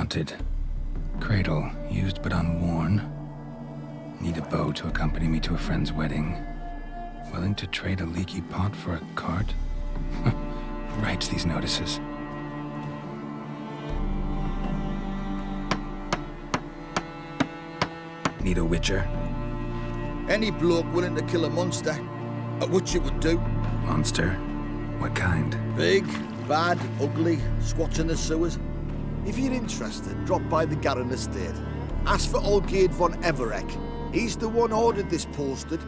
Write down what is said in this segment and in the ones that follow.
wanted. Cradle, used but unworn. Need a bow to accompany me to a friend's wedding. Willing to trade a leaky pot for a cart? Writes these notices. Need a witcher? Any bloke willing to kill a monster, at which it would do. Monster? What kind? Big, bad, ugly, squats in the sewers. If you're interested, drop by the Garren estate. Ask for Olgierd von Evereck. He's the one ordered this posted.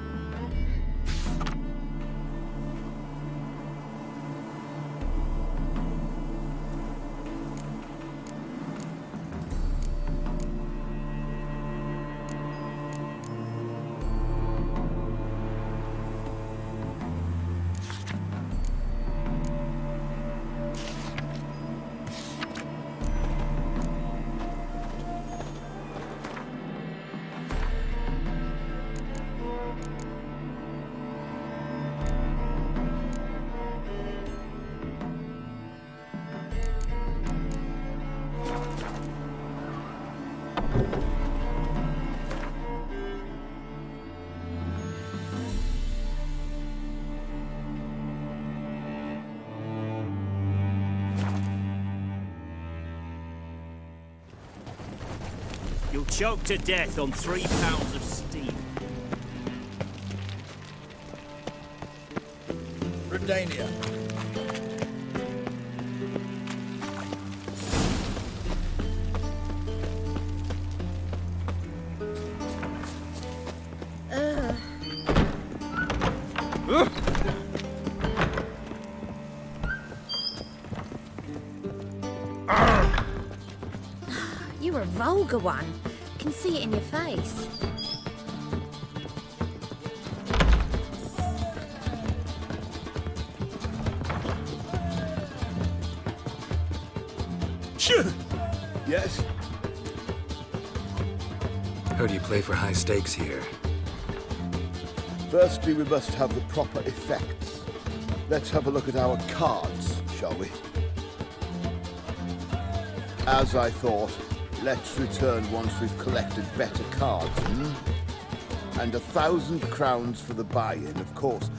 You'll choke to death on 3 pounds of steam. Redania. You're a vulgar one. Can see it in your face. Yes? Heard you play for high stakes here. Firstly, we must have the proper effects. Let's have a look at our cards, shall we? As I thought, let's return once we've collected better cards, And 1,000 crowns for the buy-in, of course.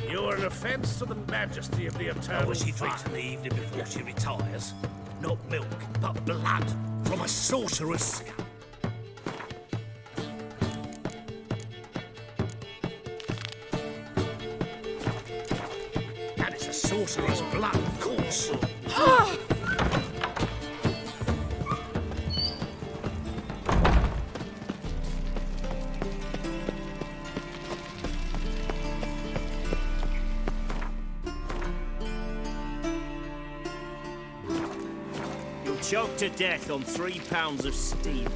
You're an offence to the majesty of the eternal She fire. drinks in the evening before she retires. Not milk, but blood from a sorcerer's scalp. And it's a sorcerer's blood, of course. Choked to death on 3 pounds of steam.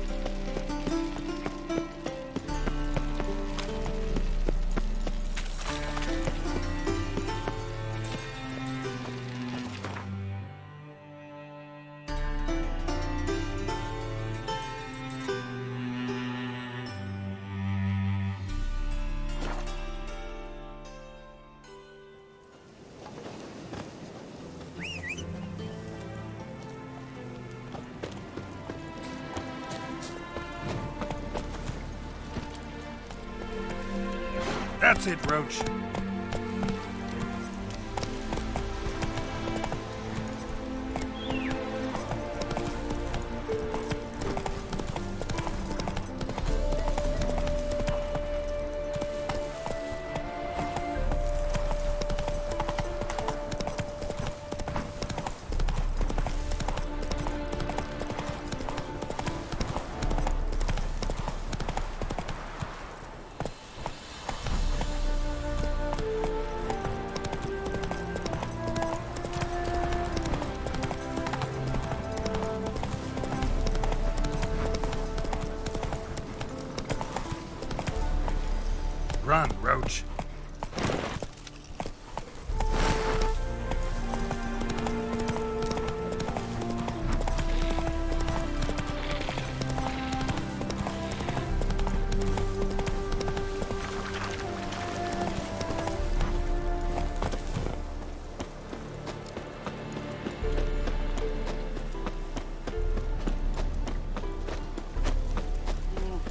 That's it, Roach.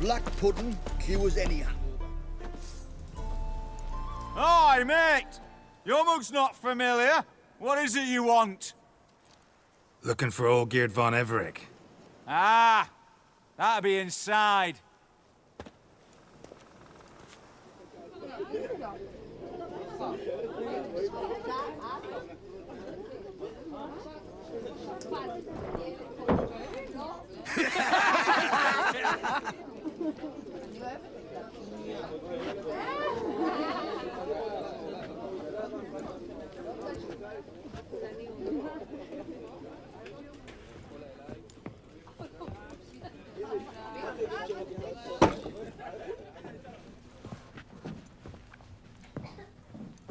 Black pudding cures any hangover. Hi, mate! Your mug's not familiar. What is it you want? Looking for old Geert von Everec. Ah, that'll be inside.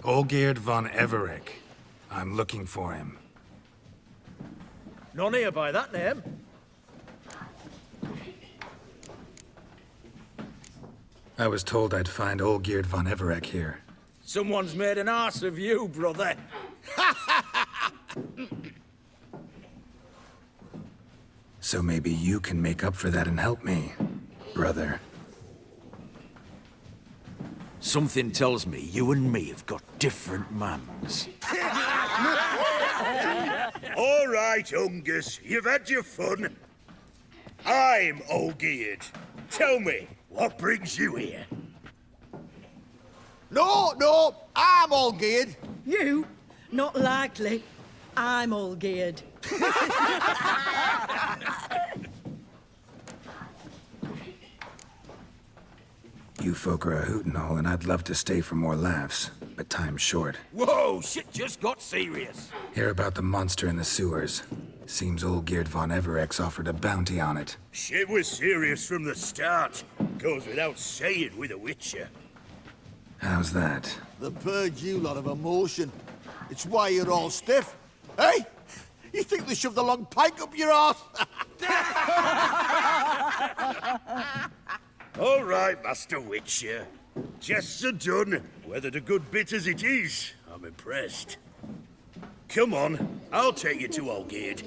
Olgeerd von Everec. I'm looking for him. None here by that name. I was told I'd find Olgeerd von Everec here. Someone's made an arse of you, brother. So maybe you can make up for that and help me, brother. Something tells me you and me have got different mans. All right, Ungus, you've had your fun. I'm Olgeerd. Tell me, what brings you here? No, I'm all geared. You? Not likely. I'm all geared. You folk are a hoot and all, and I'd love to stay for more laughs, but time's short. Whoa, shit just got serious. Hear about the monster in the sewers. Seems Olgeerd von Everec's offered a bounty on it. Shit was serious from the start. Goes without saying with a Witcher. How's that? The purge you lot of emotion. It's why you're all stiff. Hey? You think they shoved a long pike up your arse? All right, Master Witcher. Jests are done. Whether the good bit as it is, I'm impressed. Come on, I'll take you to Olgeerd.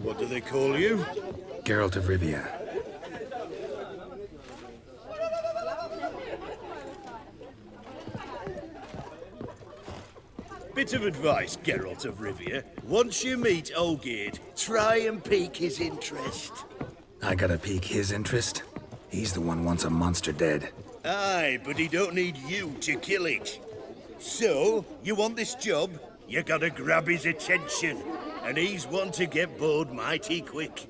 What do they call you? Geralt of Rivia. Bit of advice, Geralt of Rivia. Once you meet Olgeerd, try and pique his interest. I gotta pique his interest? He's the one wants a monster dead. Aye, but he don't need you to kill it. So, you want this job? You gotta grab his attention. And he's one to get bored mighty quick.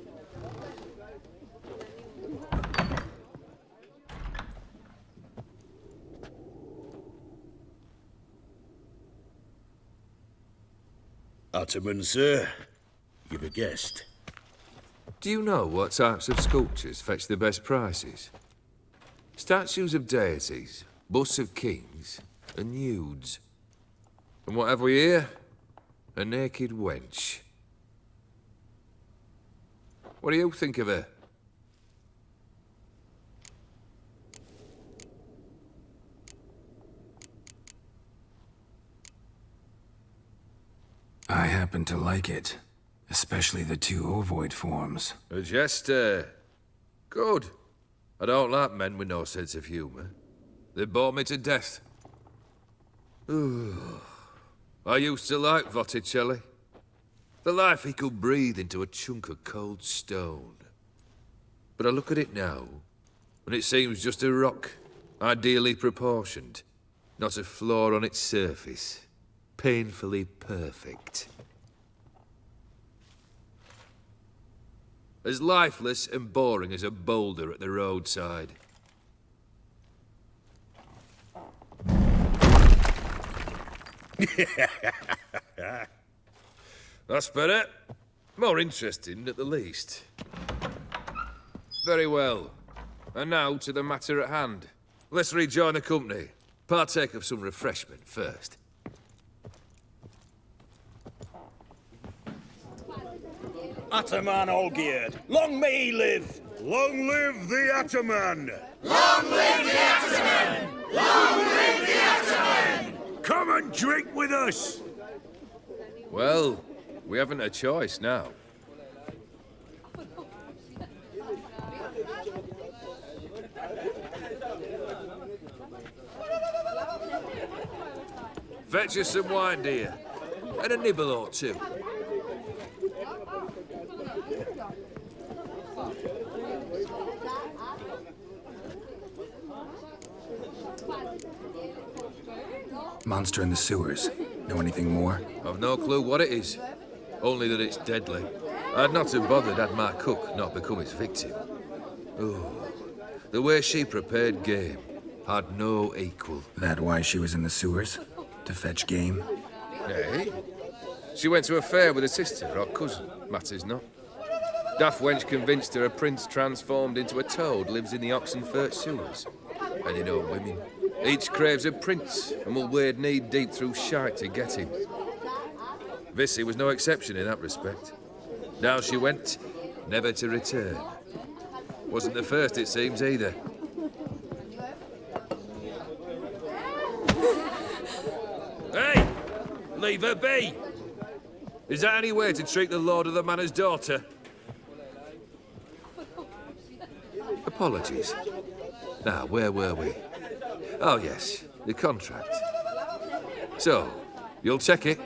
Ottoman, sir. You've a guest. Do you know what types of sculptures fetch the best prices? Statues of deities, busts of kings, and nudes. And what have we here? A naked wench. What do you think of her? I happen to like it. Especially the two ovoid forms. A jester. Good. I don't like men with no sense of humour. They bore me to death. I used to like Botticelli. The life he could breathe into a chunk of cold stone. But I look at it now, and it seems just a rock, ideally proportioned. Not a flaw on its surface. Painfully perfect. As lifeless and boring as a boulder at the roadside. That's better. More interesting, at the least. Very well. And now to the matter at hand. Let's rejoin the company. Partake of some refreshment first. Ataman Olgeerd, long may he live! Long live the Ataman! Long live the Ataman! Come and drink with us! Well, we haven't a choice now. Fetch us some wine, dear. And a nibble or two. Monster in the sewers. Know anything more? I've no clue what it is. Only that it's deadly. I'd not have bothered had my cook not become its victim. Oh, the way she prepared game had no equal. That why she was in the sewers? To fetch game? Eh? She went to a fair with a sister or cousin, matters not. Daft wench convinced her a prince transformed into a toad lives in the Oxenfurt sewers. And you know women, each craves a prince and will wade knee-deep through shite to get him. Vissy was no exception in that respect. Now she went, never to return. Wasn't the first, it seems, either. Hey! Leave her be! Is that any way to treat the lord of the manor's daughter? Apologies. Now, where were we? Oh, yes, the contract. So, you'll check it?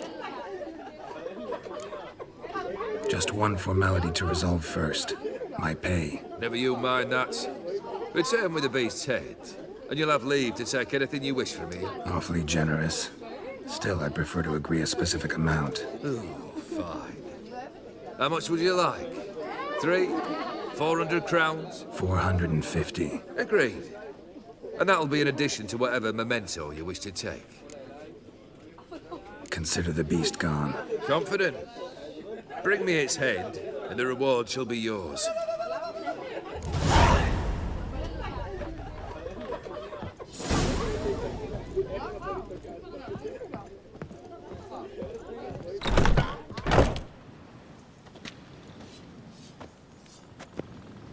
Just one formality to resolve first. My pay. Never you mind that. Return with the beast's head, and you'll have leave to take anything you wish from me. Awfully generous. Still, I'd prefer to agree a specific amount. Oh, fine. How much would you like? 3? 400 crowns? 450. Agreed. And that'll be in addition to whatever memento you wish to take. Consider the beast gone. Confident? Bring me its head, and the reward shall be yours.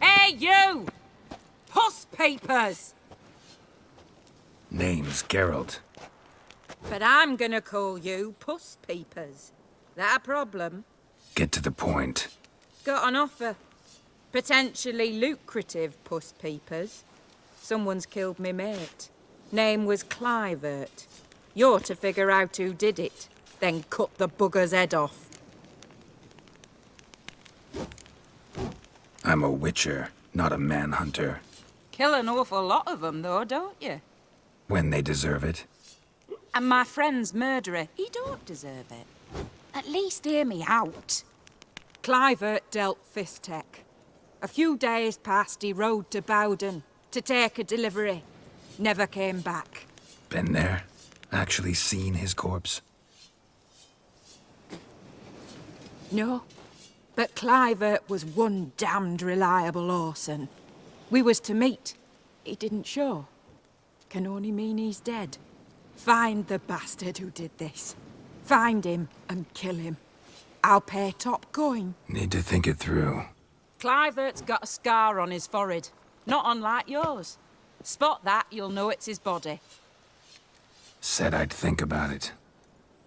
Hey, you! Puss papers! Name's Geralt. But I'm gonna call you Puss Peepers. That a problem? Get to the point. Got an offer. Potentially lucrative Puss Peepers. Someone's killed me mate. Name was Clivert. You're to figure out who did it, then cut the bugger's head off. I'm a witcher, not a manhunter. Kill an awful lot of them, though, don't you? When they deserve it. And my friend's murderer, he don't deserve it. At least hear me out. Clivert dealt Fistech. A few days past, he rode to Bowden to take a delivery. Never came back. Been there? Actually seen his corpse? No. But Clivert was one damned reliable Orson. We was to meet. He didn't show. Can only mean he's dead. Find the bastard who did this. Find him and kill him. I'll pay top coin. Need to think it through. Clivert's got a scar on his forehead. Not unlike yours. Spot that, you'll know it's his body. Said I'd think about it.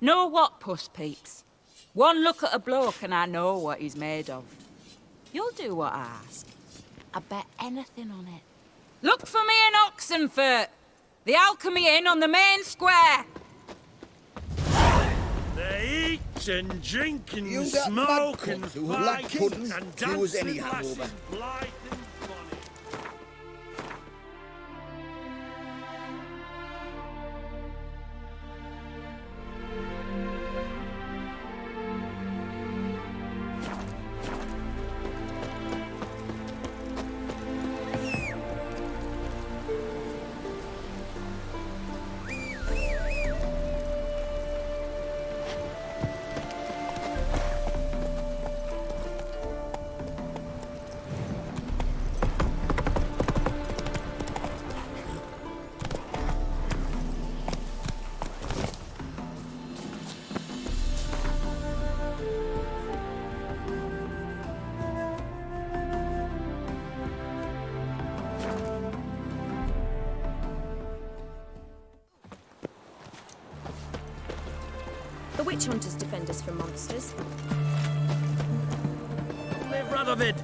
Know what, Puss Peeps? One look at a bloke and I know what he's made of. You'll do what I ask. I bet anything on it. Look for me in Oxenfurt. The Alchemy Inn on the main square. They eat and drink and You got smoke mad and cunts who would like fight pudding, and do dance as any with lasses, hangover. blithe and bonny. The witch hunters defend us from monsters. Live Radovid!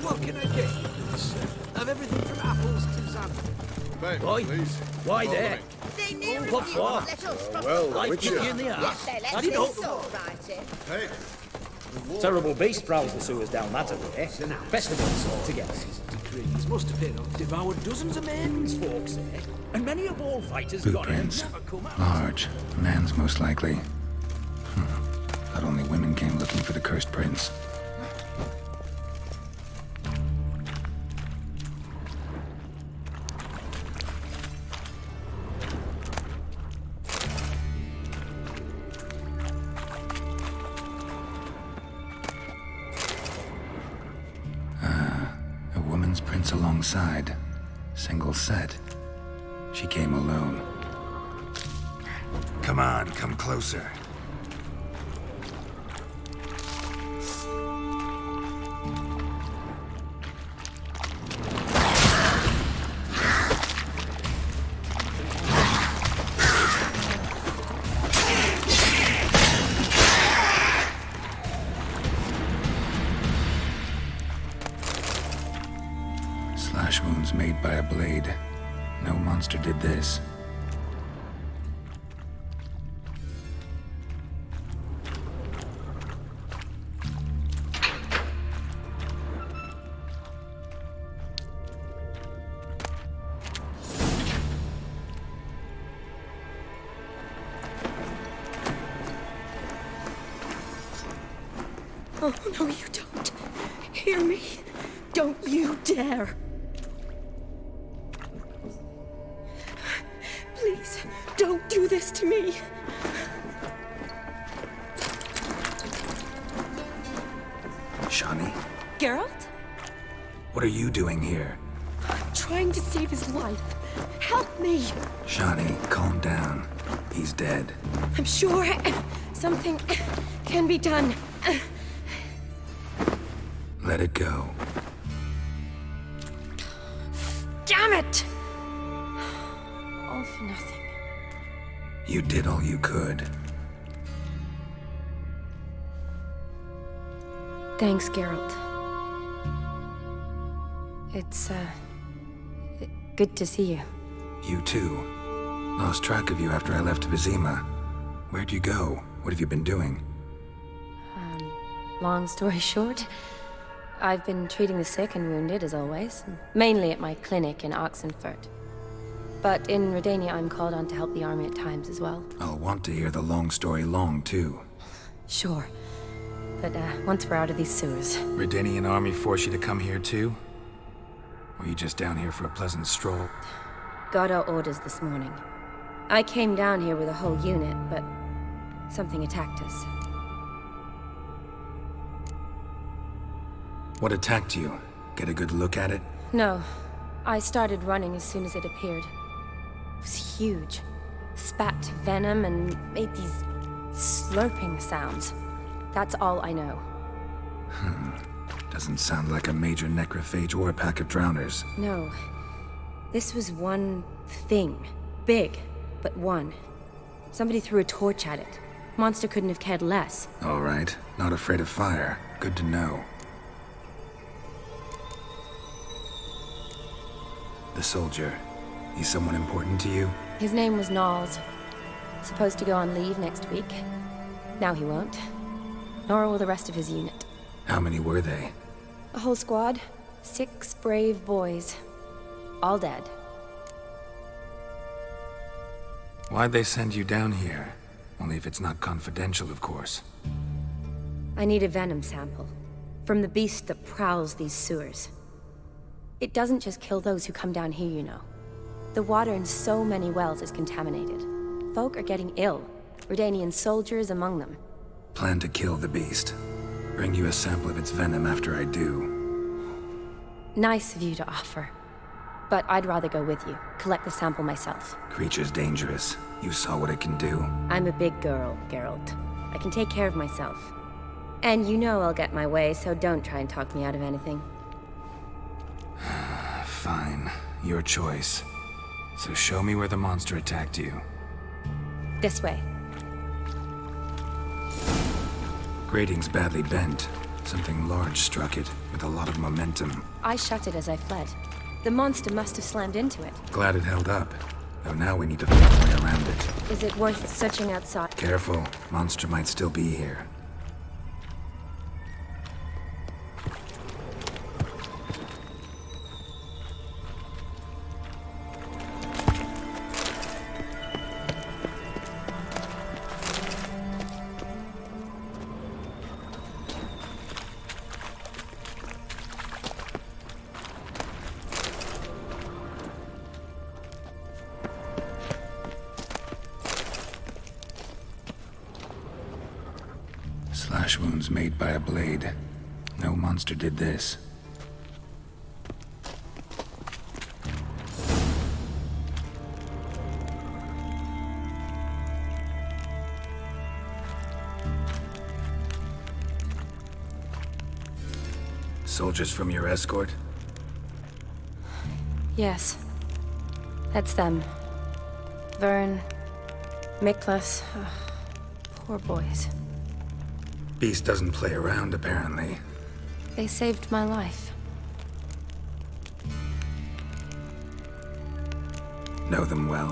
What can I get you, sir? Of everything from apples to zam. Boy, why there? What for? Well, Life which kick you in the ass. I didn't know. Hey, Terrible beast prowls the sewers down that way. Best of us all together. Decrees must appear on Devoured dozens of maidens, folks say. And many a ball fighter's gone and Footprints. never come out. Large. Man's most likely. Thought only women came looking for the cursed prince. A woman's prints alongside. Single set. She came alone. Come on, come closer. Slash wounds made by a blade. No monster did this. Oh, no, you don't. Hear me? Don't you dare. Please, don't do this to me. Shani, Geralt? what are you doing here? Trying to save his life. Help me. Shani, calm down. He's dead. I'm sure something can be done. Let it go. Damn it! All for nothing. You did all you could. Thanks, Geralt. It's, good to see you. You too. Lost track of you after I left Vizima. Where'd you go? What have you been doing? Long story short, I've been treating the sick and wounded, as always. Mainly at my clinic in Oxenfurt. But in Redania, I'm called on to help the army at times as well. I'll want to hear the long story long, too. Sure. But, once we're out of these sewers... Redanian army force you to come here, too? Or are you just down here for a pleasant stroll? Got our orders this morning. I came down here with a whole unit, but something attacked us. What attacked you? Get a good look at it? No. I started running as soon as it appeared. It was huge. Spat venom and made these slurping sounds. That's all I know. Doesn't sound like a major necrophage or a pack of drowners. No. This was one thing. Big, but one. Somebody threw a torch at it. Monster couldn't have cared less. All right. Not afraid of fire. Good to know. The soldier. He's someone important to you? His name was Knowles. Supposed to go on leave next week. Now he won't. Nor will the rest of his unit. How many were they? A whole squad. 6 brave boys. All dead. Why'd they send you down here? Only if it's not confidential, of course. I need a venom sample. From the beast that prowls these sewers. It doesn't just kill those who come down here, you know. The water in so many wells is contaminated. Folk are getting ill. Redanian soldiers among them. Plan to kill the beast. Bring you a sample of its venom after I do. Nice of you to offer. But I'd rather go with you. Collect the sample myself. Creature's dangerous. You saw what it can do. I'm a big girl, Geralt. I can take care of myself. And you know I'll get my way, so don't try and talk me out of anything. Fine. Your choice. So show me where the monster attacked you. This way. Grating's badly bent. Something large struck it, with a lot of momentum. I shut it as I fled. The monster must have slammed into it. Glad it held up. Though now we need to find a way around it. Is it worth searching outside? Careful. Monster might still be here. Slash wounds made by a blade. No monster did this. Soldiers from your escort? Yes. That's them. Vern, Miklas. Poor boys. Beast doesn't play around, apparently. They saved my life. Know them well?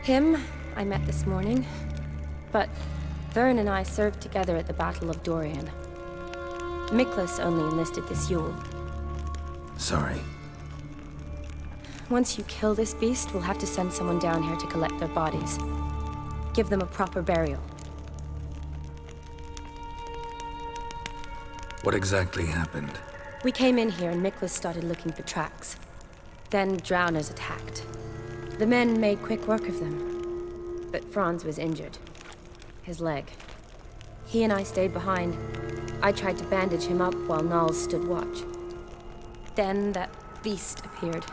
Him, I met this morning. But Vern and I served together at the Battle of Dorian. Miklas only enlisted this Yule. Sorry. Once you kill this beast, we'll have to send someone down here to collect their bodies. Give them a proper burial. What exactly happened? We came in here and Miklas started looking for tracks. Then drowners attacked. The men made quick work of them. But Franz was injured. His leg. He and I stayed behind. I tried to bandage him up while Knowles stood watch. Then that beast appeared.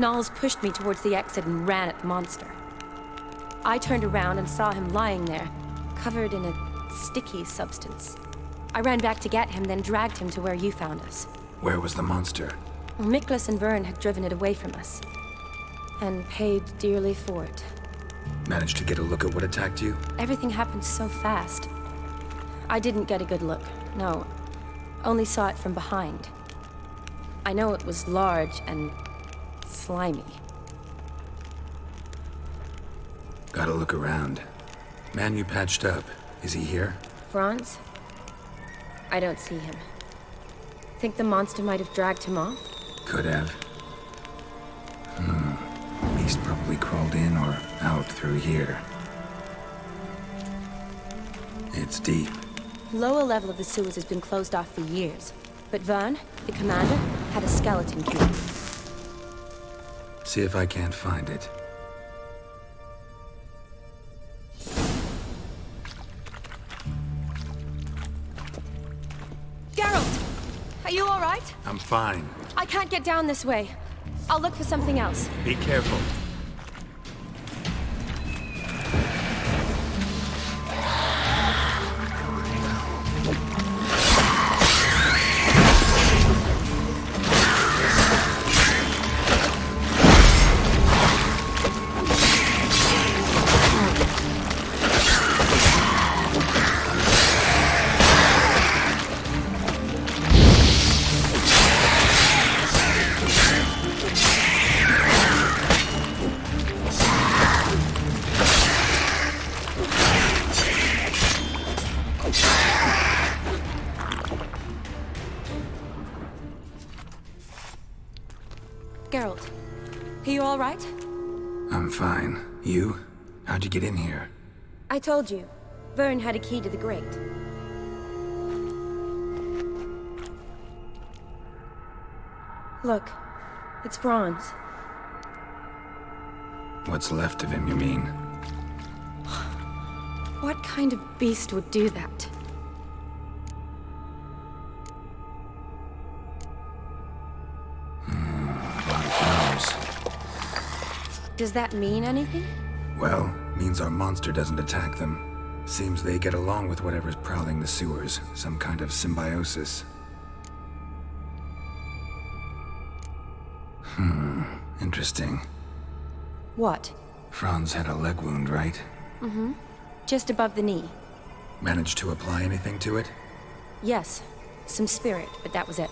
Knowles pushed me towards the exit and ran at the monster. I turned around and saw him lying there, covered in a sticky substance. I ran back to get him, then dragged him to where you found us. Where was the monster? Miklas and Vern had driven it away from us. And paid dearly for it. Managed to get a look at what attacked you? Everything happened so fast. I didn't get a good look, no. Only saw it from behind. I know it was large and slimy. Gotta look around. Man you patched up, is he here? Franz? I don't see him. Think the monster might have dragged him off? Could have. Beast probably crawled in or out through here. It's deep. Lower level of the sewers has been closed off for years. But Vern, the commander, had a skeleton key. See if I can't find it. Geralt! Are you all right? I'm fine. I can't get down this way. I'll look for something else. Be careful. Geralt, are you all right? I'm fine. You? How'd you get in here? I told you. Vern had a key to the grate. Look, it's Franz. What's left of him, you mean? What kind of beast would do that? Does that mean anything? Well, means our monster doesn't attack them. Seems they get along with whatever's prowling the sewers. Some kind of symbiosis. Interesting. What? Franz had a leg wound, right? Mm-hmm. Just above the knee. Managed to apply anything to it? Yes. Some spirit, but that was it.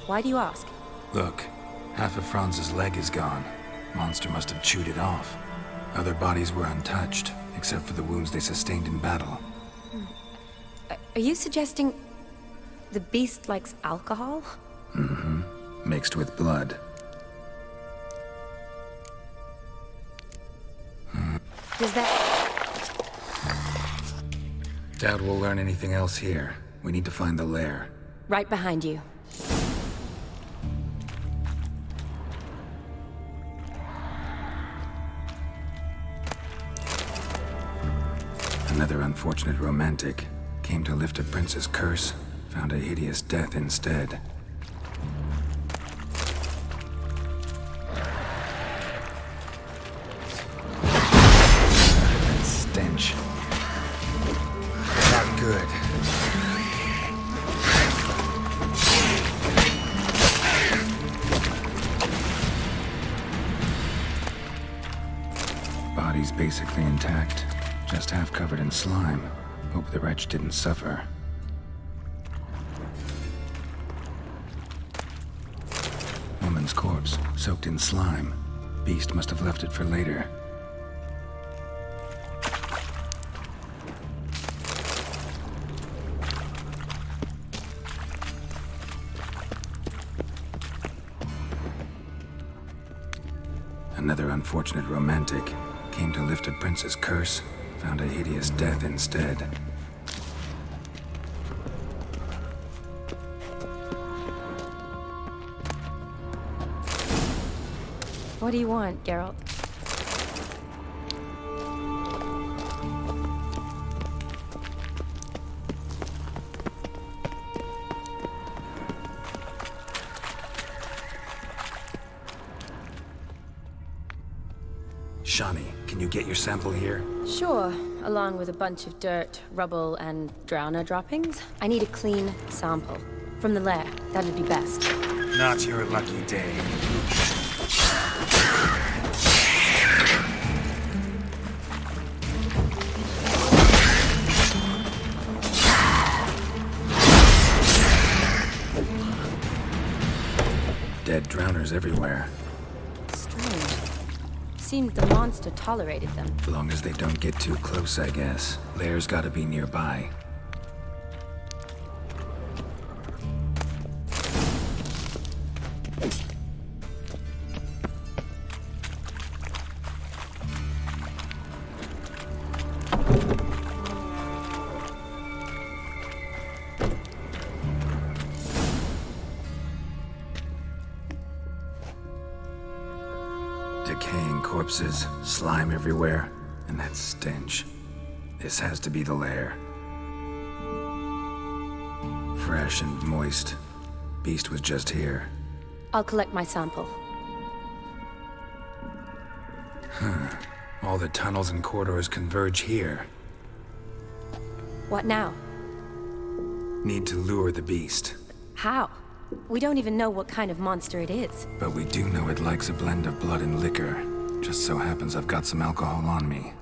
Why do you ask? Look, half of Franz's leg is gone. Monster must have chewed it off. Other bodies were untouched, except for the wounds they sustained in battle. Are you suggesting the beast likes alcohol? Mm-hmm. Mixed with blood. Does that... Doubt we'll learn anything else here. We need to find the lair. Right behind you. Another unfortunate romantic. Came to lift a prince's curse, found a hideous death instead. That stench. Not good. Body's basically intact, just half covered in slime. Hope the wretch didn't suffer. Woman's corpse, soaked in slime. Beast must have left it for later. Another unfortunate romantic. Came to lift a prince's curse, found a hideous death instead. What do you want, Geralt? Shani, can you get your sample here? Sure, along with a bunch of dirt, rubble, and drowner droppings. I need a clean sample. From the lair, that'd be best. Not your lucky day. Dead drowners everywhere. Strange. Seemed the monster tolerated them. As long as they don't get too close, I guess. Lair's gotta be nearby. Decaying corpses, slime everywhere, and that stench. This has to be the lair. Fresh and moist. Beast was just here. I'll collect my sample. All the tunnels and corridors converge here. What now? Need to lure the beast. How? We don't even know what kind of monster it is. But we do know it likes a blend of blood and liquor. Just so happens I've got some alcohol on me.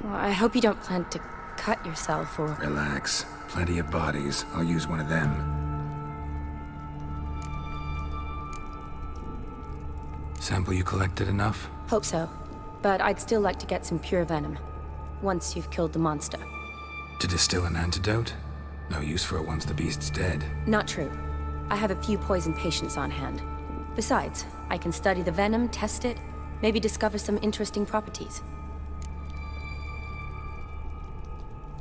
Well, I hope you don't plan to cut yourself or... Relax. Plenty of bodies. I'll use one of them. Sample you collected enough? Hope so. But I'd still like to get some pure venom. Once you've killed the monster. To distill an antidote? No use for it once the beast's dead. Not true. I have a few poison patients on hand. Besides, I can study the venom, test it, maybe discover some interesting properties.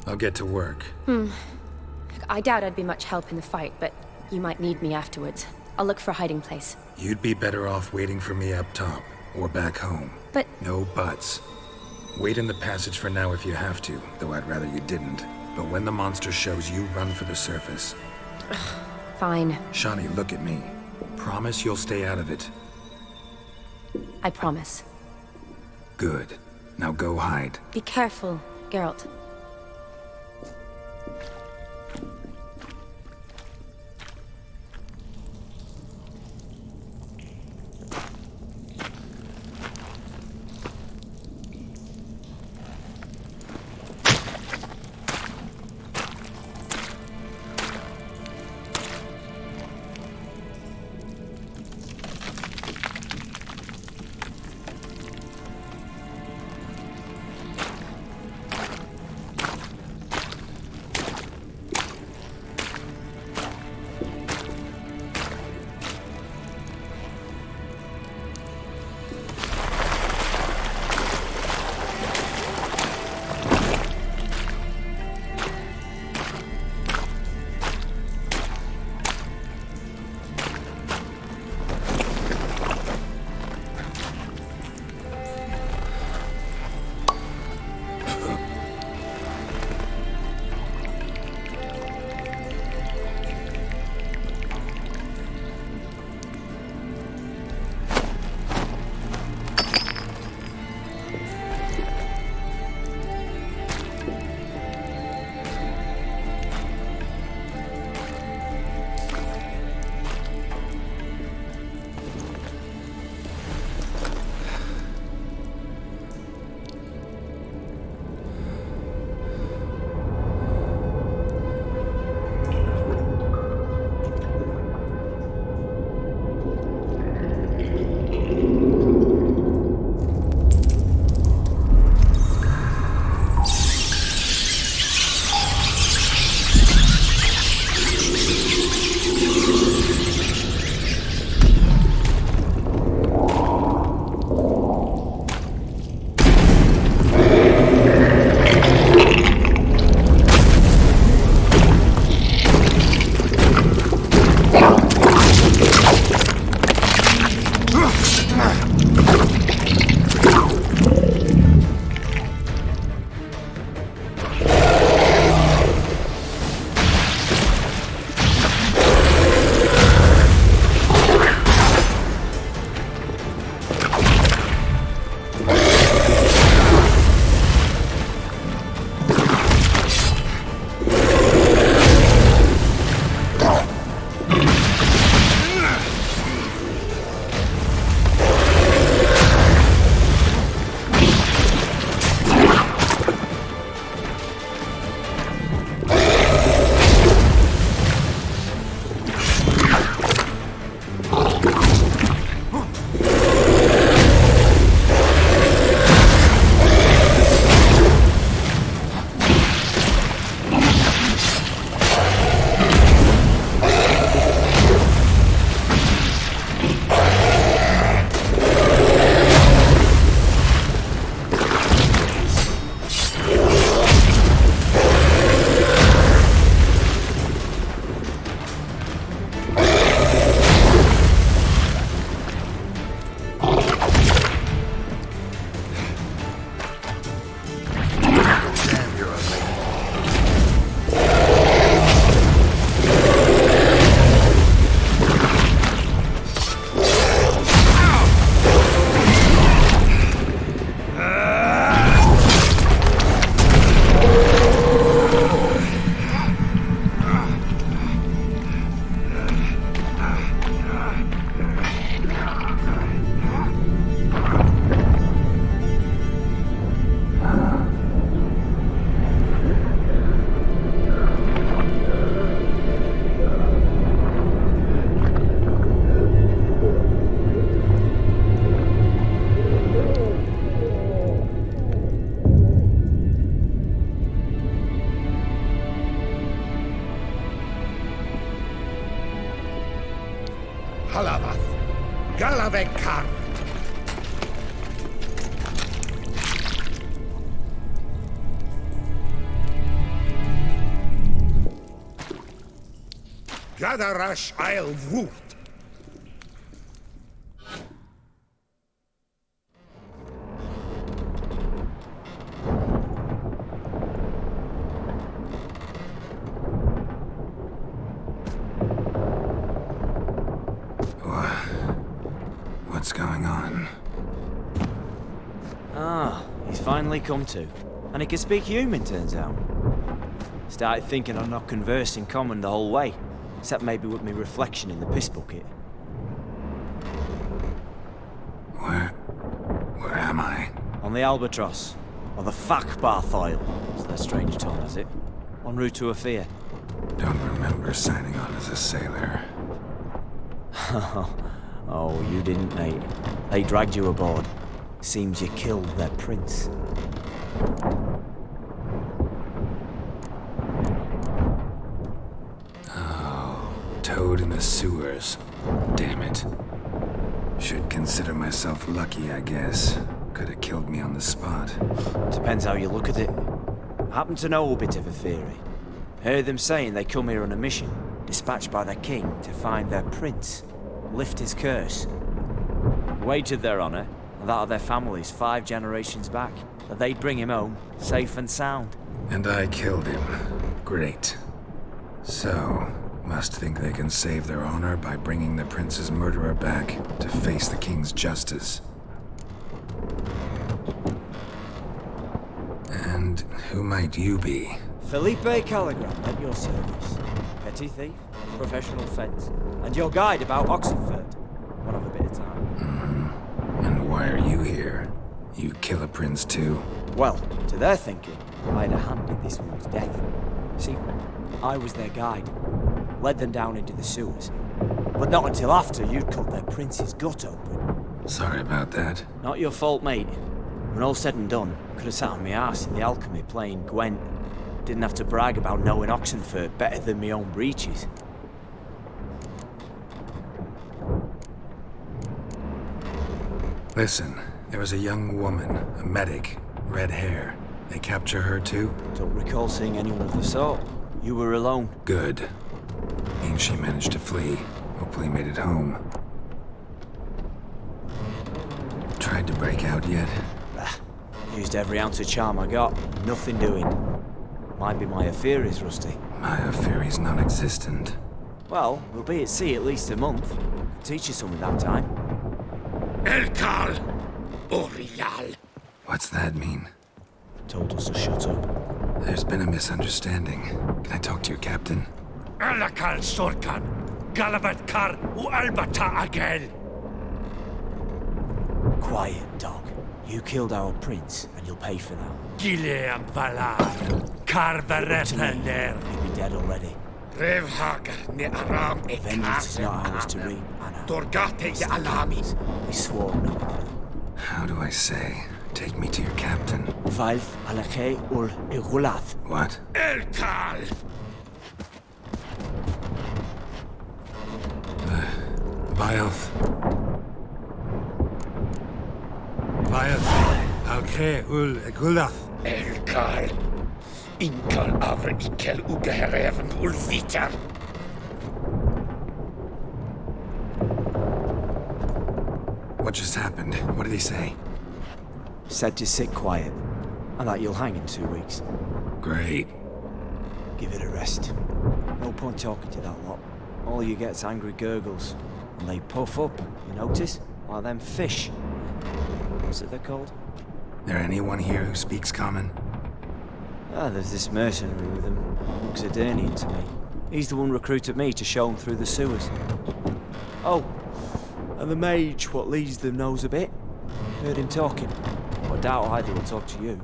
I'll get to work. I doubt I'd be much help in the fight, but you might need me afterwards. I'll look for a hiding place. You'd be better off waiting for me up top, or back home. But... No buts. Wait in the passage for now if you have to, though I'd rather you didn't. But when the monster shows you, run for the surface. Fine. Shani, look at me. Promise you'll stay out of it. I promise. Good. Now go hide. Be careful, Geralt. Gadarash I'll woot. What's going on? Ah, he's finally come to. And he can speak human, turns out. Started thinking I'd not conversed in common the whole way, except maybe with me reflection in the piss bucket. Where am I? On the Albatross, or the Fakbarth Oil, as their strange tongue has it. En route to Afir. Don't remember signing on as a sailor. Oh, you didn't, mate. They dragged you aboard. Seems you killed their prince. Oh, toad in the sewers. Damn it. Should consider myself lucky, I guess. Could have killed me on the spot. Depends how you look at it. I happen to know a bit of a theory. Heard them saying they come here on a mission, dispatched by their king to find their prince, lift his curse. Wagered their honor, and that of their families 5 generations back, that they'd bring him home, safe and sound. And I killed him. Great. So, must think they can save their honor by bringing the prince's murderer back to face the king's justice. And who might you be? Felipe Caligram, at your service. Petty thief, professional fence, and your guide about Oxenford. One of a bit of time. And why are you here? You kill a prince too? Well, to their thinking, I had a hand in this one's death. See, I was their guide. Led them down into the sewers. But not until after you'd cut their prince's gut open. Sorry about that. Not your fault, mate. When all said and done, could have sat on my arse in the alchemy playing Gwent. Didn't have to brag about knowing Oxenford better than my own breeches. Listen, there was a young woman, a medic, red hair. They capture her too? Don't recall seeing anyone of the sort. You were alone. Good. Means she managed to flee. Hopefully made it home. Tried to break out yet? Used every ounce of charm I got. Nothing doing. Might be my affair is rusty. My affair is non-existent. Well, we'll be at sea at least a month. Teach you something that time. Elkal Orial. What's that mean? Told us to shut up. There's been a misunderstanding. Can I talk to your captain? Alakal Sorkan. Galabat Kar U Albata Agel. Quiet, dog. You killed our prince, and you'll pay for that. Gileam Valar. Carverepener. You'd be dead already. Revhagar ne Aram Vengeance is not ours to reap, Anna. Dorgate ya Alami. We swore no harm. How do I say? Take me to your captain. Valf Alakhe ul Igulath. What? Elkal. Vilth. Alkhe ul Igulath. Elkal. Inkal avre ikel ugehereven ulviter. What just happened? What did he say? Said to sit quiet, and that you'll hang in 2 weeks. Great. Give it a rest. No point talking to that lot. All you get's angry gurgles. And they puff up, you notice? Like them fish. What's it they're called? There anyone here who speaks common? Ah, there's this mercenary with him. Looks Eternian to me. He's the one recruited me to show him through the sewers. Oh, and the mage what leads them knows a bit. Heard him talking. I doubt either will talk to you.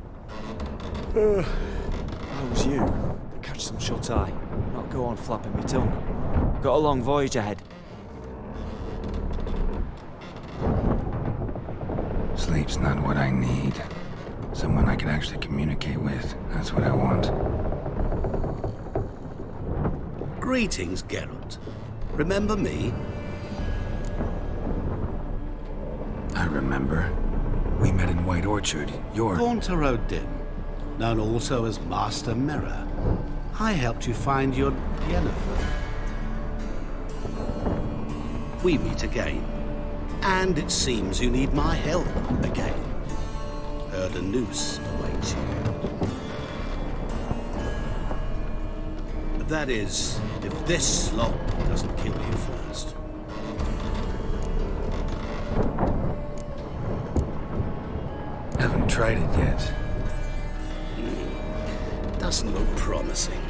How's you? Catch some shut-eye. Not go on flapping me tongue. Got a long voyage ahead. Sleep's not what I need. Someone I can actually communicate with. That's what I want. Greetings, Geralt. Remember me? I remember. We met in White Orchard. You're... Gaunter Odin, known also as Master Mirror. I helped you find your Yennefer. we meet again. And it seems you need my help again. Heard a noose awaits you. That is, if this slop doesn't kill you first. Haven't tried it yet. Doesn't look promising.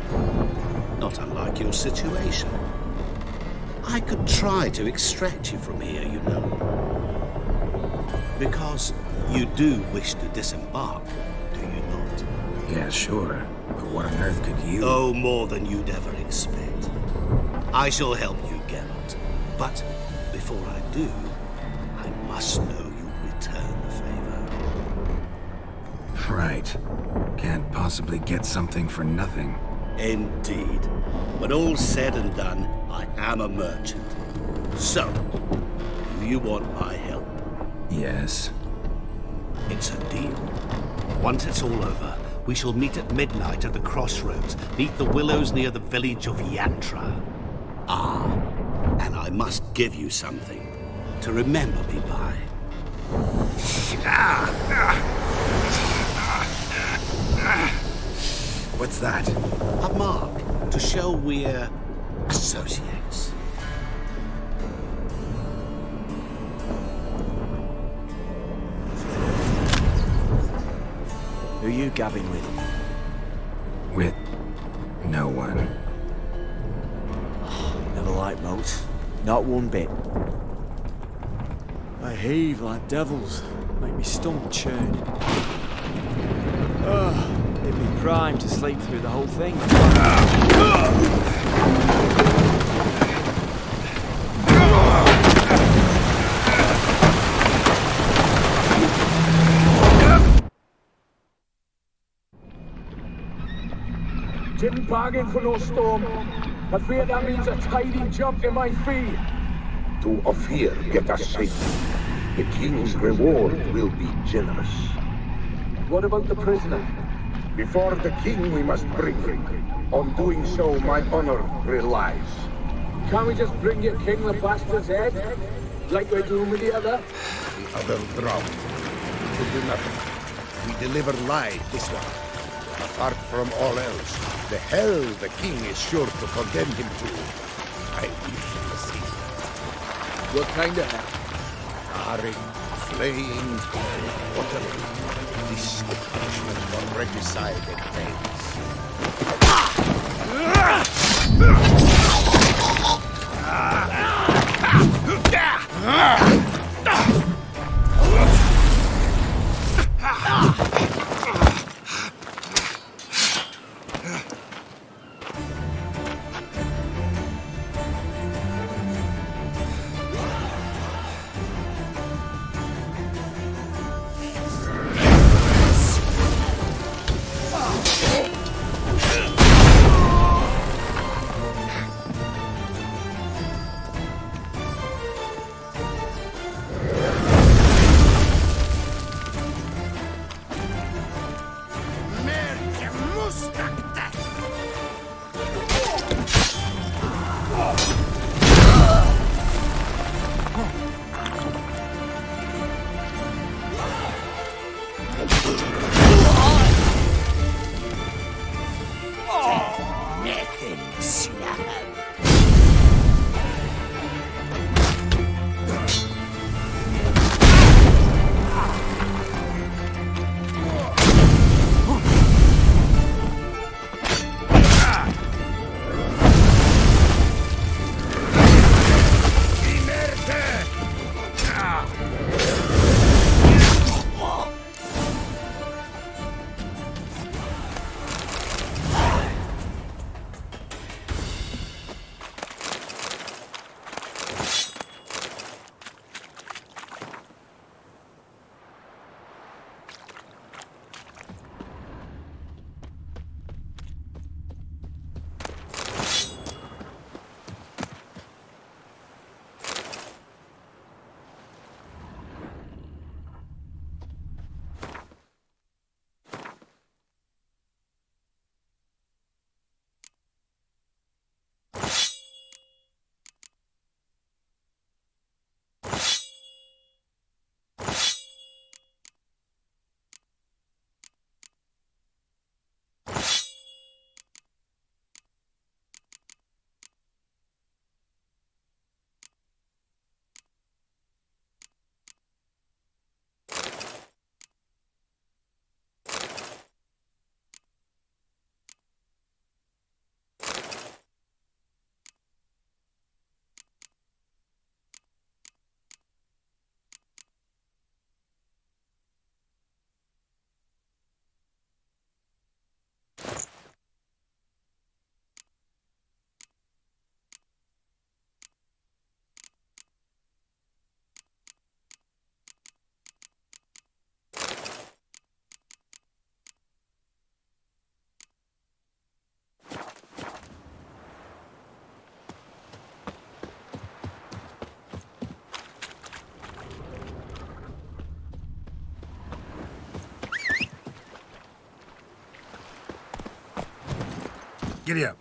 Not unlike your situation. I could try to extract you from here, you know. Because you do wish to disembark, do you not? Yeah, sure. But what on earth could you... Oh, more than you'd ever expect. I shall help you, Geralt. But before I do, I must know you return the favor. Right. Can't possibly get something for nothing. Indeed. When all's said and done, I am a merchant. So, do you want my help? Yes. It's a deal. Once it's all over, we shall meet at midnight at the crossroads, neath the willows near the village of Yantra. Ah, and I must give you something to remember me by. What's that? A mark to show we're associates. Who are you gabbing with? With no one. Never liked boats. Not one bit. They heave like devils. Make me stomach churn. It'd be prime to sleep through the whole thing. Didn't bargain for no storm. I fear that means a tidy jump in my fee. To Ophir get us safely. The king's reward will be generous. What about the prisoner? Before the king we must bring him. On doing so, my honor relies. Can't we just bring your king the bastard's head? Like we're doing with the other? The other drowned. We will do nothing. We deliver live this one. Apart from all else, the hell the king is sure to condemn him to. I wish to see. What kind of hell? Harring, flaying, bottling. This is the punishment for regicide and things. Giddy up.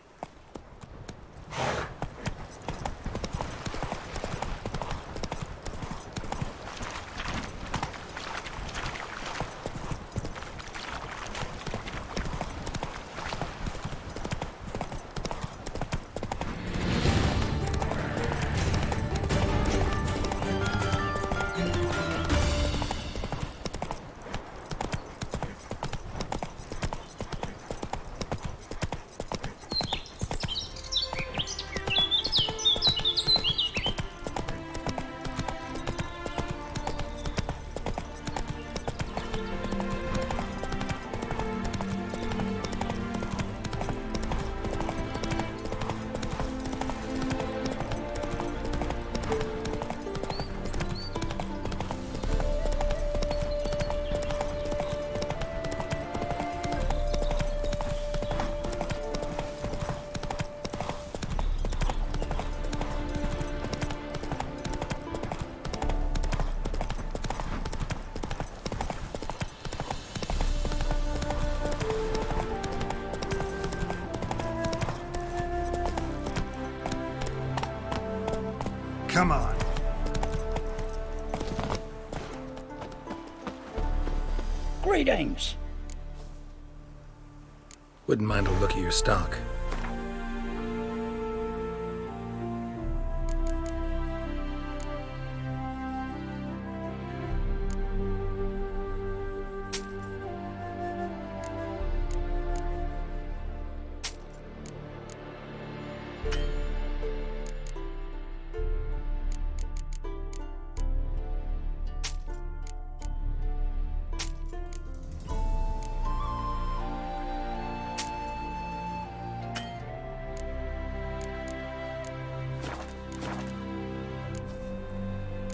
Come on. Greetings. Wouldn't mind a look at your stock.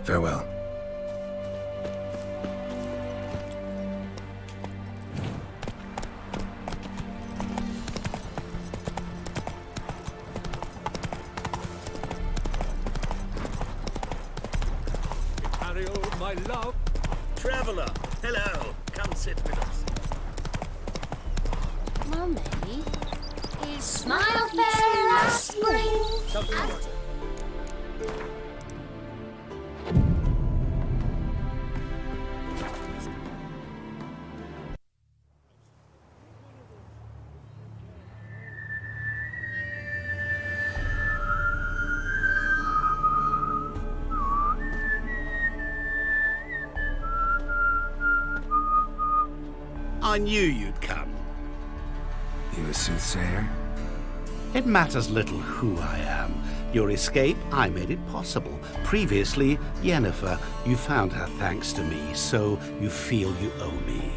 Farewell. Ontario, my love. Traveller, hello. Come sit with us. Mummy, is smile fair as spring? I knew you'd come. You a soothsayer? It matters little who I am. Your escape, I made it possible. Previously, Yennefer, you found her thanks to me, so you feel you owe me.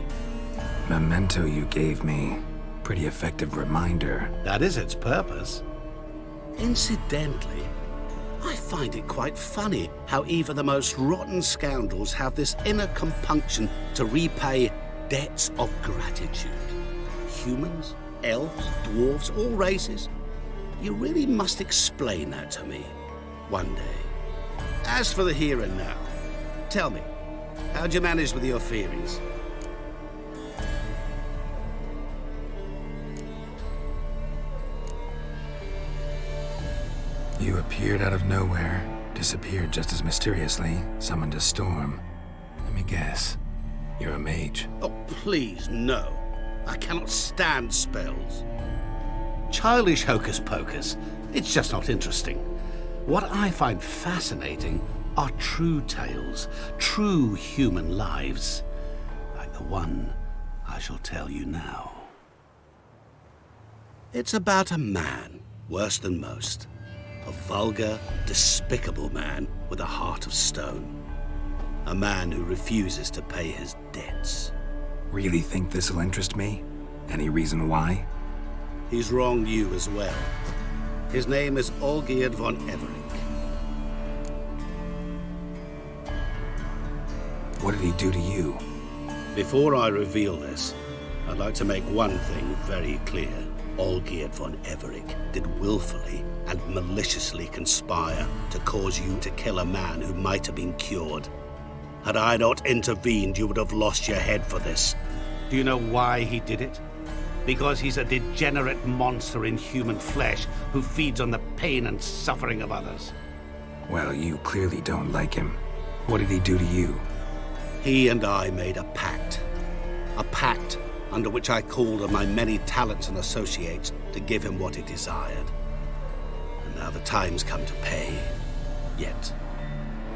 Memento you gave me. Pretty effective reminder. That is its purpose. Incidentally, I find it quite funny how even the most rotten scoundrels have this inner compunction to repay debts of gratitude. Humans, elves, dwarves, all races. You really must explain that to me one day. As for the here and now, tell me, how'd you manage with your theories? You appeared out of nowhere, disappeared just as mysteriously, summoned a storm. Let me guess. You're a mage. Oh, please, no. I cannot stand spells. Childish hocus pocus. It's just not interesting. What I find fascinating are true tales, true human lives, like the one I shall tell you now. It's about a man, worse than most. A vulgar, despicable man with a heart of stone. A man who refuses to pay his debts. Really think this'll interest me? Any reason why? He's wronged you as well. His name is Olgierd von Everink. What did he do to you? Before I reveal this, I'd like to make one thing very clear. Olgierd von Everink did willfully and maliciously conspire to cause you to kill a man who might have been cured. Had I not intervened, you would have lost your head for this. Do you know why he did it? Because he's a degenerate monster in human flesh who feeds on the pain and suffering of others. Well, you clearly don't like him. What did he do to you? He and I made a pact. A pact under which I called on my many talents and associates to give him what he desired. And now the time's come to pay. Yet,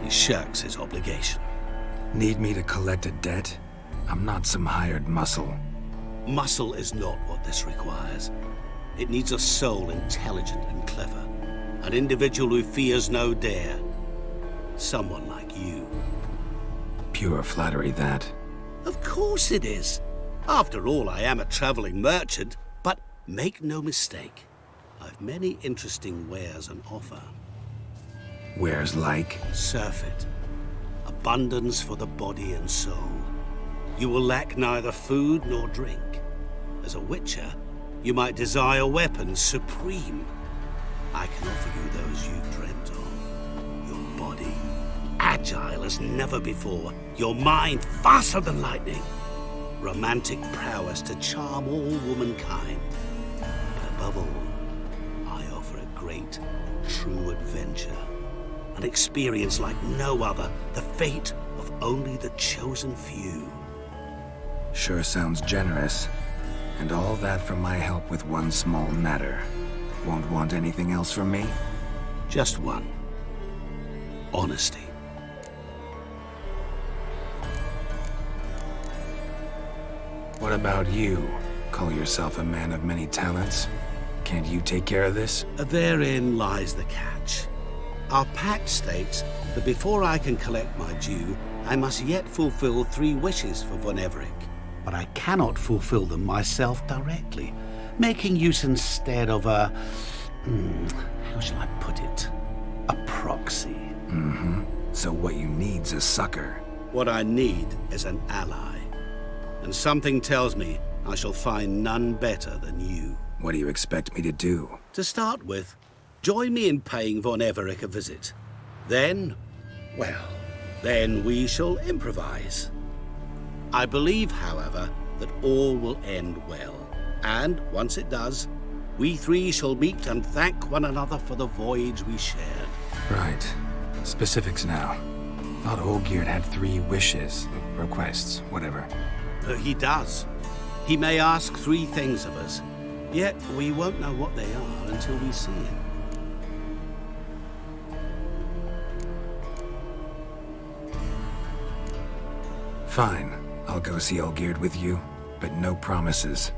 he shirks his obligation. Need me to collect a debt? I'm not some hired muscle. Muscle is not what this requires. It needs a soul intelligent and clever. An individual who fears no dare. Someone like you. Pure flattery, that. Of course it is. After all, I am a traveling merchant, but make no mistake. I've many interesting wares on offer. Wares like? Surfeit. Abundance for the body and soul. You will lack neither food nor drink. As a witcher, you might desire weapons supreme. I can offer you those you've dreamt of. Your body, agile as never before. Your mind, faster than lightning. Romantic prowess to charm all womankind. But above all, I offer a great, true adventure. An experience like no other. The fate of only the chosen few. Sure sounds generous. And all that for my help with one small matter. Won't want anything else from me? Just one. Honesty. What about you? Call yourself a man of many talents? Can't you take care of this? Therein lies the catch. Our pact states that before I can collect my due, I must yet fulfill 3 wishes for Von Everec. But I cannot fulfill them myself directly, making use instead of a... how shall I put it? A proxy. So what you need's a sucker. What I need is an ally. And something tells me I shall find none better than you. What do you expect me to do? To start with, join me in paying Von Everec a visit. Then, well, then we shall improvise. I believe, however, that all will end well. And once it does, we 3 shall meet and thank one another for the voyage we shared. Right. Specifics now. Thought Olgierd had 3 wishes, requests, whatever. He does. He may ask 3 things of us, yet we won't know what they are until we see him. Fine. I'll go see Olgierd with you, but no promises.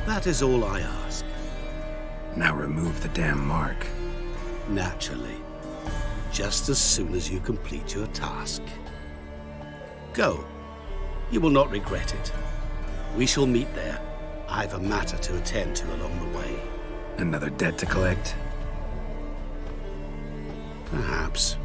That is all I ask. Now remove the damn mark. Naturally. Just as soon as you complete your task. Go. You will not regret it. We shall meet there. I've a matter to attend to along the way. Another debt to collect? Perhaps.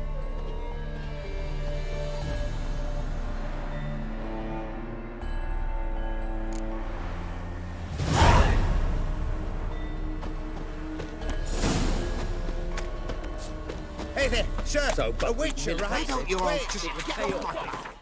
Hey there, sir. So, a witcher, right? Why don't you all Wait, just it get would off pay my off.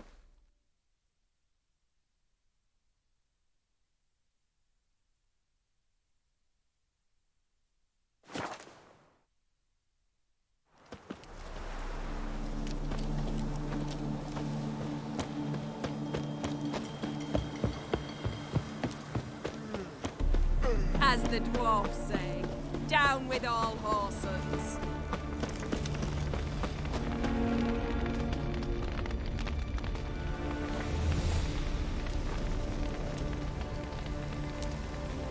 As the dwarfs say, down with all horses.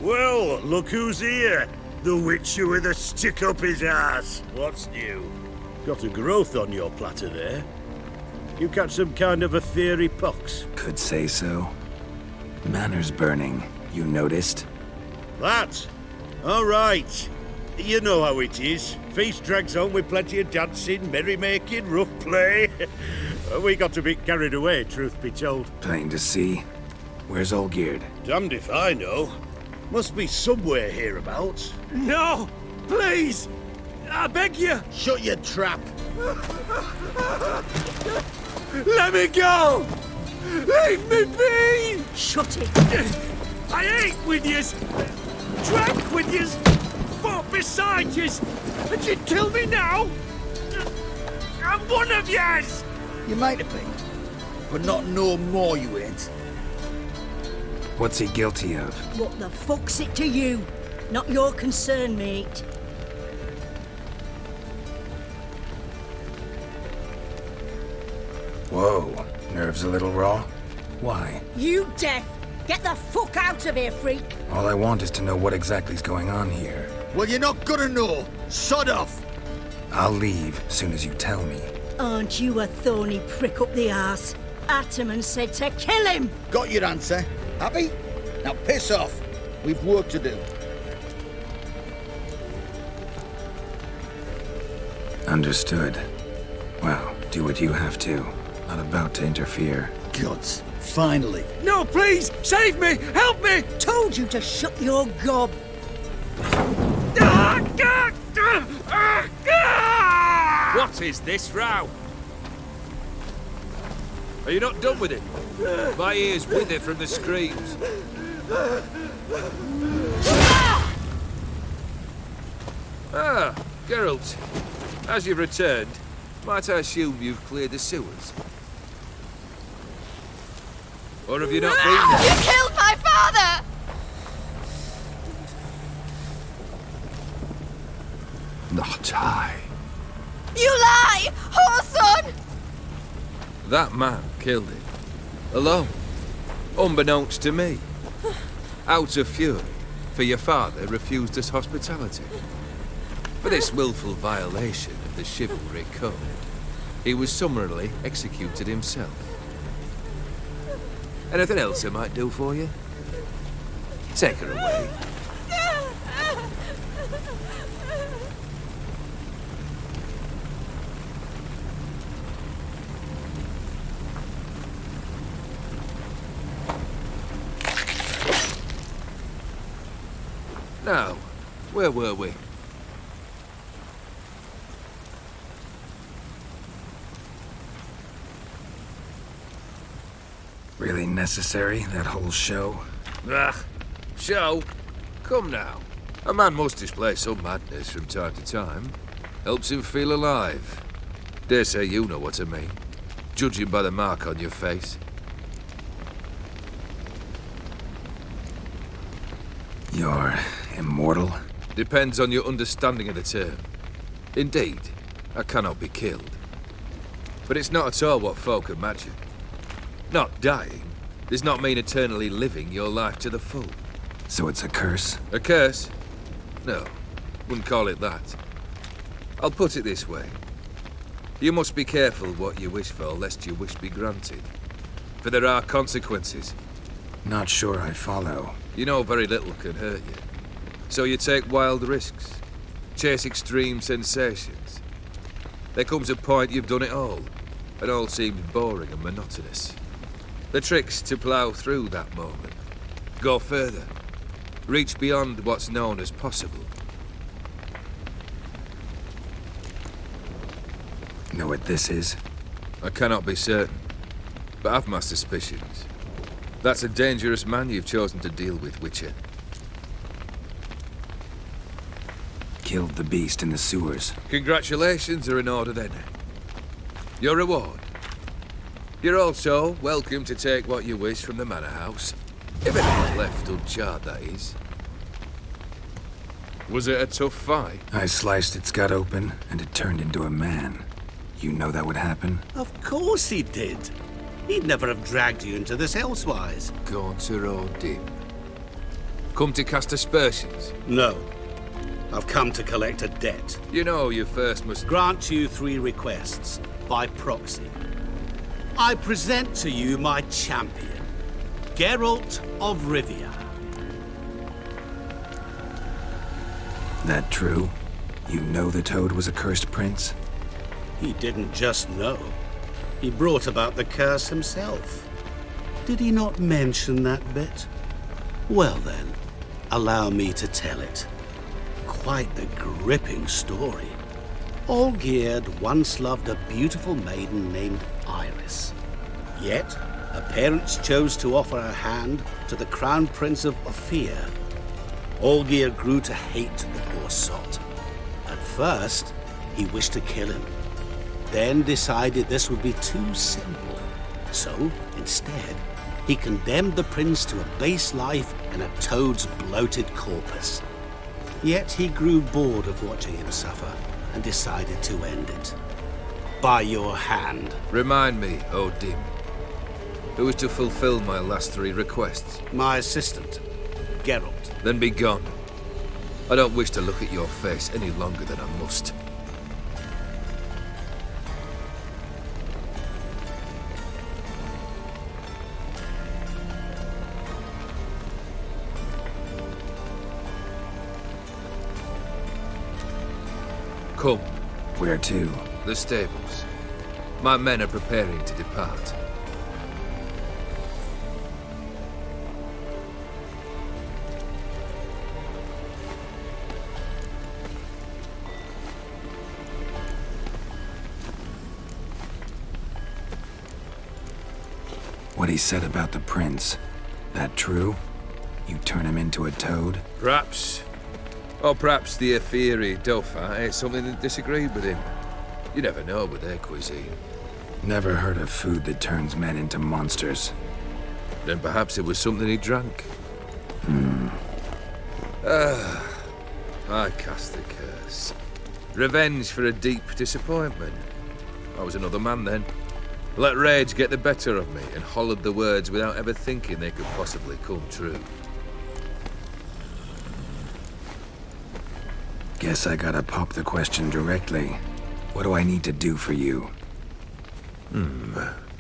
Well, look who's here. The witcher with a stick up his ass. What's new? Got a growth on your platter there. You catch some kind of a theory pox? Could say so. Manners burning, you noticed? That? All right. You know how it is. Feast drags on with plenty of dancing, merrymaking, rough play. We got a bit carried away, truth be told. Plain to see. Where's Olgierd? Damned if I know. Must be somewhere hereabouts. No! Please! I beg you! Shut your trap! Let me go! Leave me be! Shut it! I ate with yous, drank with yous, fought beside yous, and you kill me now? I'm one of yous! You might have been, but not no more you ain't. What's he guilty of? What the fuck's it to you? Not your concern, mate. Whoa, nerves a little raw? Why? You deaf! Get the fuck out of here, freak! All I want is to know what exactly's going on here. Well, you're not gonna know. Sod off! I'll leave soon as you tell me. Aren't you a thorny prick up the arse? Ataman said to kill him! Got your answer. Happy? Now piss off. We've work to do. Understood. Well, do what you have to. Not about to interfere. Gods, finally. No, please! Save me! Help me! Told you to shut your gob. What is this row? Are you not done with it? My ears wither from the screams. Ah, Geralt. As you've returned, might I assume you've cleared the sewers? Or have you not been there? You killed my father! Not I. You lie! Whoreson! That man killed him. Alone. Unbeknownst to me. Out of fury, for your father refused us hospitality. For this willful violation of the chivalry code, he was summarily executed himself. Anything else I might do for you? Take her away. Now, where were we? Really necessary, that whole show? Ah, show? Come now. A man must display some madness from time to time. Helps him feel alive. Dare say you know what I mean. Judging by the mark on your face. You're immortal? Depends on your understanding of the term. Indeed, I cannot be killed. But it's not at all what folk imagine. Not dying does not mean eternally living your life to the full. So it's a curse? A curse? No, wouldn't call it that. I'll put it this way. You must be careful what you wish for, lest your wish be granted. For there are consequences. Not sure I follow. You know very little can hurt you. So you take wild risks. Chase extreme sensations. There comes a point you've done it all seems boring and monotonous. The trick's to plough through that moment. Go further. Reach beyond what's known as possible. Know what this is? I cannot be certain, but I've my suspicions. That's a dangerous man you've chosen to deal with, Witcher. Killed the beast in the sewers. Congratulations are in order then. Your reward. You're also welcome to take what you wish from the manor house. If it ain't left uncharred, that is. Was it a tough fight? I sliced its gut open, and it turned into a man. You know that would happen? Of course he did. He'd never have dragged you into this elsewise. Gaunter or dim. Come to cast aspersions? No. I've come to collect a debt. You know you first must grant you 3 requests, by proxy. I present to you my champion, Geralt of Rivia. That true? You know the Toad was a cursed prince? He didn't just know. He brought about the curse himself. Did he not mention that bit? Well then, allow me to tell it. Quite the gripping story. Olgierd once loved a beautiful maiden named Iris. Yet, her parents chose to offer her hand to the Crown Prince of Ophir. Olgierd grew to hate the poor sot. At first, he wished to kill him, then decided this would be too simple. So, instead, he condemned the prince to a base life in a toad's bloated corpus. Yet he grew bored of watching him suffer and decided to end it. By your hand. Remind me, O Dim, who is to fulfill my last 3 requests? My assistant, Geralt. Then be gone. I don't wish to look at your face any longer than I must. Come. Where to? The stables. My men are preparing to depart. What he said about the prince, that true? You turn him into a toad? Perhaps. Or perhaps the Ophiri Dauphin ate something that disagreed with him. You never know with their cuisine. Never heard of food that turns men into monsters. Then perhaps it was something he drank. I cast the curse. Revenge for a deep disappointment. I was another man then. Let rage get the better of me and hollered the words without ever thinking they could possibly come true. Guess I gotta pop the question directly. What do I need to do for you?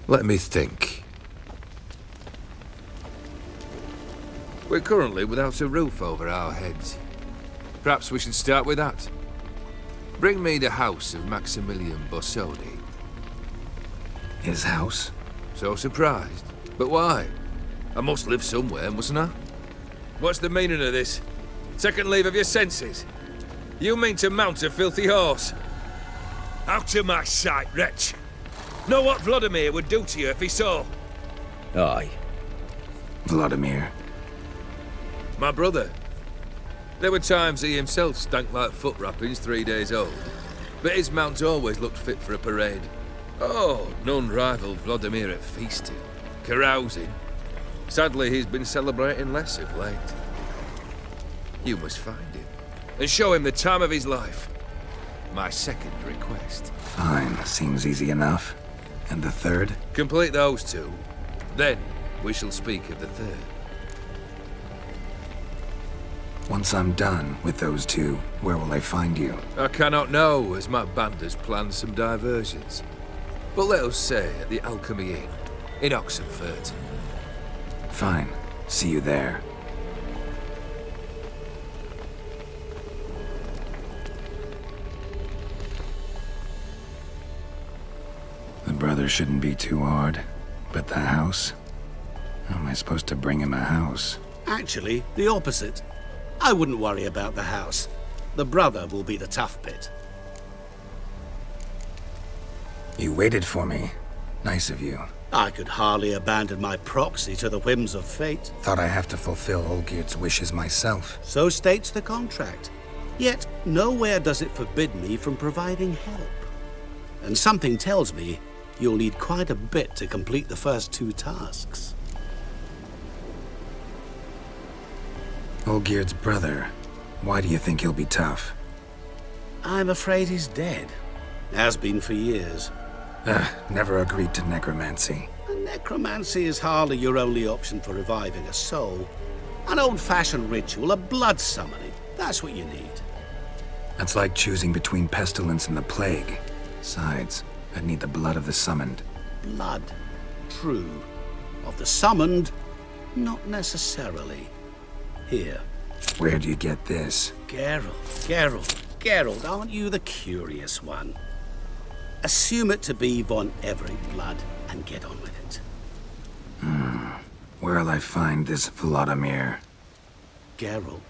Let me think. We're currently without a roof over our heads. Perhaps we should start with that. Bring me the house of Maximilian Bossoni. His house? So surprised. But why? I must live somewhere, mustn't I? What's the meaning of this? Second leave of your senses? You mean to mount a filthy horse? Out of my sight, wretch! Know what Vladimir would do to you if he saw? Aye. Vladimir. My brother. There were times he himself stank like foot wrappings 3 days old. But his mount always looked fit for a parade. Oh, none rivaled Vladimir at feasting, carousing. Sadly, he's been celebrating less of late. You must find him, and show him the time of his life. My second request. Fine, seems easy enough. And the third? Complete those 2. Then, we shall speak of the third. Once I'm done with those 2, where will I find you? I cannot know, as my band has planned some diversions. But let us say at the Alchemy Inn, in Oxenfurt. Fine. See you there. The brother shouldn't be too hard. But the house? How am I supposed to bring him a house? Actually, the opposite. I wouldn't worry about the house. The brother will be the tough bit. You waited for me. Nice of you. I could hardly abandon my proxy to the whims of fate. Thought I have to fulfill Olgierd's wishes myself. So states the contract. Yet, nowhere does it forbid me from providing help. And something tells me you'll need quite a bit to complete the first 2 tasks. Olgierd's brother. Why do you think he'll be tough? I'm afraid he's dead. Has been for years. Never agreed to necromancy. Necromancy is hardly your only option for reviving a soul. An old-fashioned ritual, a blood summoning. That's what you need. That's like choosing between pestilence and the plague. Besides, I'd need the blood of the summoned. Blood. True. Of the summoned, not necessarily. Here. Where do you get this? Geralt, aren't you the curious one? Assume it to be von Everett blood and get on with it. Where'll I find this Vladimir? Geralt,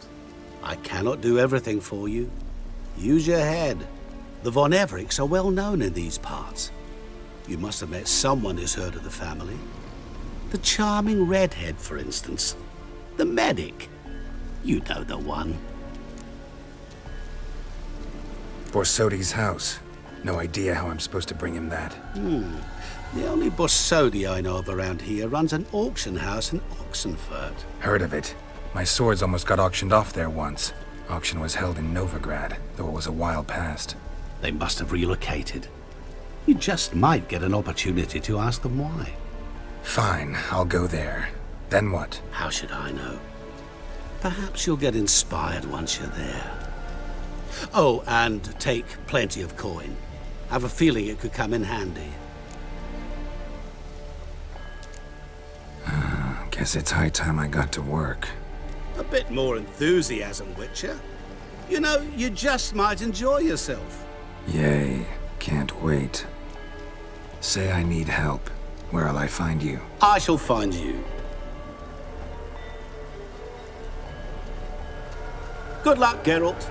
I cannot do everything for you. Use your head. The von Evericks are well known in these parts. You must have met someone who's heard of the family. The charming redhead, for instance. The medic. You know the one. Borsodi's house. No idea how I'm supposed to bring him that. The only Borsodi I know of around here runs an auction house in Oxenfurt. Heard of it. My swords almost got auctioned off there once. Auction was held in Novigrad, though it was a while past. They must have relocated. You just might get an opportunity to ask them why. Fine, I'll go there. Then what? How should I know? Perhaps you'll get inspired once you're there. Oh, and take plenty of coin. Have a feeling it could come in handy. Guess it's high time I got to work. A bit more enthusiasm, Witcher. You know, you just might enjoy yourself. Yay, can't wait. Say I need help. Where'll I find you? I shall find you. Good luck, Geralt.